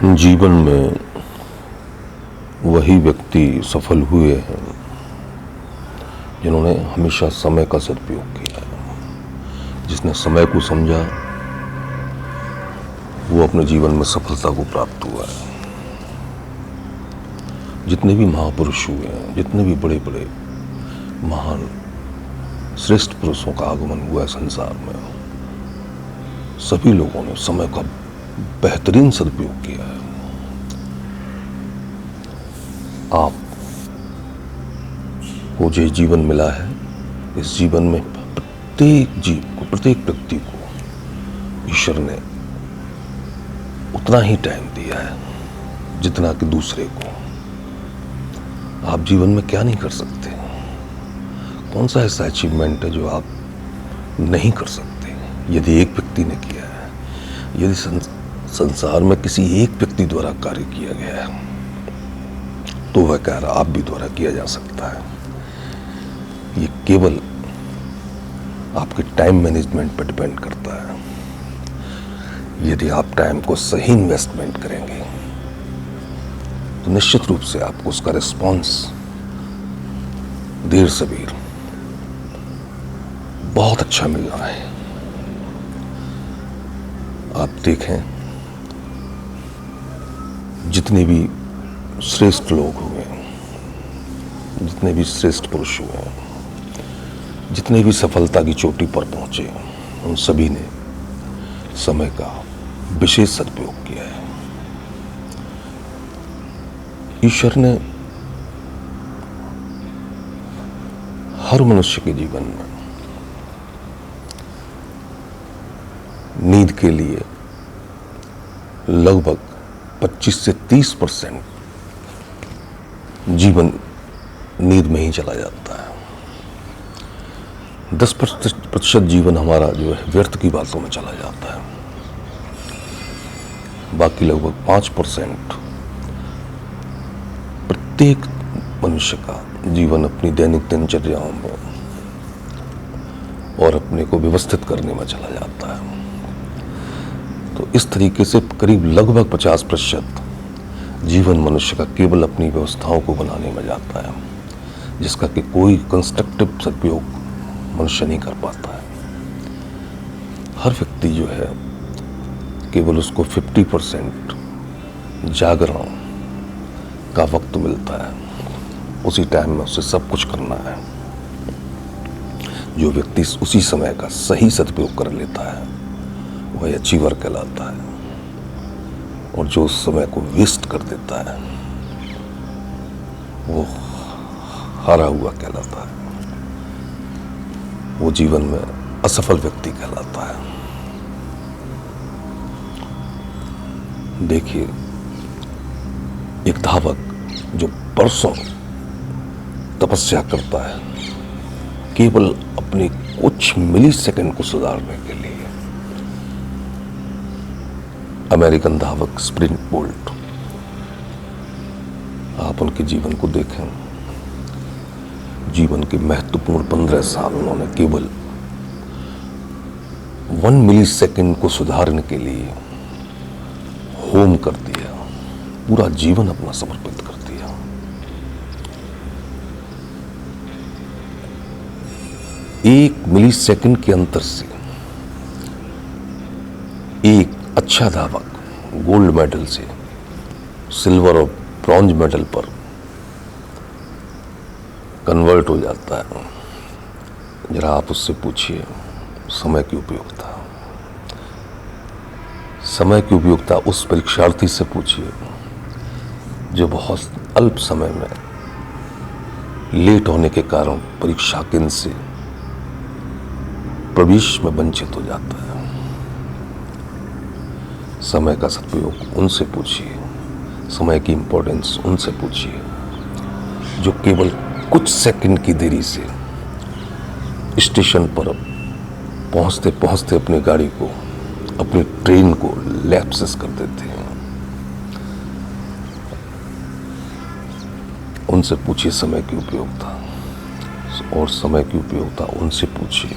जीवन में वही व्यक्ति सफल हुए हैं जिन्होंने हमेशा समय का सदुपयोग किया है। जिसने समय को समझा वो अपने जीवन में सफलता को प्राप्त हुआ है। जितने भी महापुरुष हुए हैं, जितने भी बड़े बड़े महान श्रेष्ठ पुरुषों का आगमन हुआ है संसार में, सभी लोगों ने समय का बेहतरीन सदुपयोग किया है। आप को जो जीवन मिला है, इस जीवन में प्रत्येक जीव को, प्रत्येक व्यक्ति को ईश्वर ने उतना ही टाइम दिया है जितना कि दूसरे को। आप जीवन में क्या नहीं कर सकते? कौन सा ऐसा अचीवमेंट है जो आप नहीं कर सकते? यदि एक व्यक्ति ने किया है, यदि संसार में किसी एक व्यक्ति द्वारा कार्य किया गया है, तो वह कार्य आप भी द्वारा किया जा सकता है। ये केवल आपके टाइम मैनेजमेंट पर डिपेंड करता है। यदि आप टाइम को सही इन्वेस्टमेंट करेंगे तो निश्चित रूप से आपको उसका रिस्पॉन्स देर सबेर बहुत अच्छा मिलना है। आप देखें, जितने भी श्रेष्ठ लोग हुए, जितने भी श्रेष्ठ पुरुष हुए, जितने भी सफलता की चोटी पर पहुंचे, उन सभी ने समय का विशेष सदुपयोग किया है। ईश्वर ने हर मनुष्य के जीवन में नींद के लिए लगभग 25 से 30% जीवन नींद में ही चला जाता है। 10% जीवन हमारा जो है व्यर्थ की बातों में चला जाता है। बाकी लगभग 5% प्रत्येक मनुष्य का जीवन अपनी दैनिक दिनचर्याओं में और अपने को व्यवस्थित करने में चला जाता है। तो इस तरीके से करीब लगभग 50% जीवन मनुष्य का केवल अपनी व्यवस्थाओं को बनाने में जाता है, जिसका कि कोई कंस्ट्रक्टिव सदुपयोग मनुष्य नहीं कर पाता है। हर व्यक्ति जो है केवल उसको 50% जागरण का वक्त मिलता है। उसी टाइम में उसे सब कुछ करना है। जो व्यक्ति उसी समय का सही सदुपयोग कर लेता है वह अचीवर कहलाता है, और जो उस समय को वेस्ट कर देता है वो हारा हुआ कहलाता है। वो जीवन में असफल व्यक्ति कहलाता है। देखिए, एक धावक जो परसों तपस्या करता है केवल अपने कुछ मिली सेकंड को सुधारने के लिए। अमेरिकन धावक स्प्रिंट बोल्ट, आप उनके जीवन को देखें। जीवन के महत्वपूर्ण 15 साल उन्होंने केवल 1 मिली सेकंड को सुधारने के लिए होम कर दिया, पूरा जीवन अपना समर्पित कर दिया। एक मिली सेकंड के अंतर से एक अच्छा धावक गोल्ड मेडल से सिल्वर और ब्रॉन्ज मेडल पर कन्वर्ट हो जाता है। जरा आप उससे पूछिए समय की उपयोगिता। समय की उपयोगिता उस परीक्षार्थी से पूछिए जो बहुत अल्प समय में लेट होने के कारण परीक्षा केंद्र से प्रवेश में वंचित हो जाता है। समय का सदुपयोग उनसे पूछिए, समय की इंपॉर्टेंस उनसे पूछिए जो केवल कुछ सेकंड की देरी से स्टेशन पर पहुंचते पहुंचते अपनी गाड़ी को, अपनी ट्रेन को लैप्सेस कर देते हैं। उनसे पूछिए समय की उपयोगिता, और समय की उपयोगिता उनसे पूछिए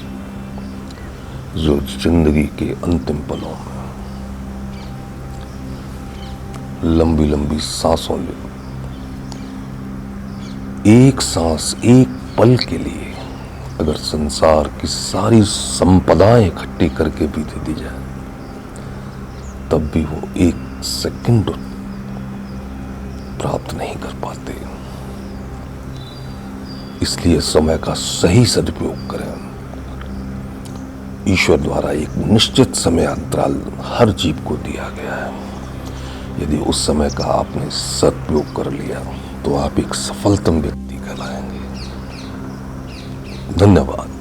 जो जिंदगी के अंतिम पलों में लंबी लंबी सांसों ले। एक सांस, एक पल के लिए अगर संसार की सारी संपदाएं इकट्ठी करके भी दे दी जाए, तब भी वो एक सेकंड प्राप्त नहीं कर पाते। इसलिए समय का सही सदुपयोग करें। ईश्वर द्वारा एक निश्चित समय अंतराल हर जीव को दिया गया है। यदि उस समय का आपने सदुपयोग कर लिया तो आप एक सफलतम व्यक्ति कहलाएंगे। धन्यवाद।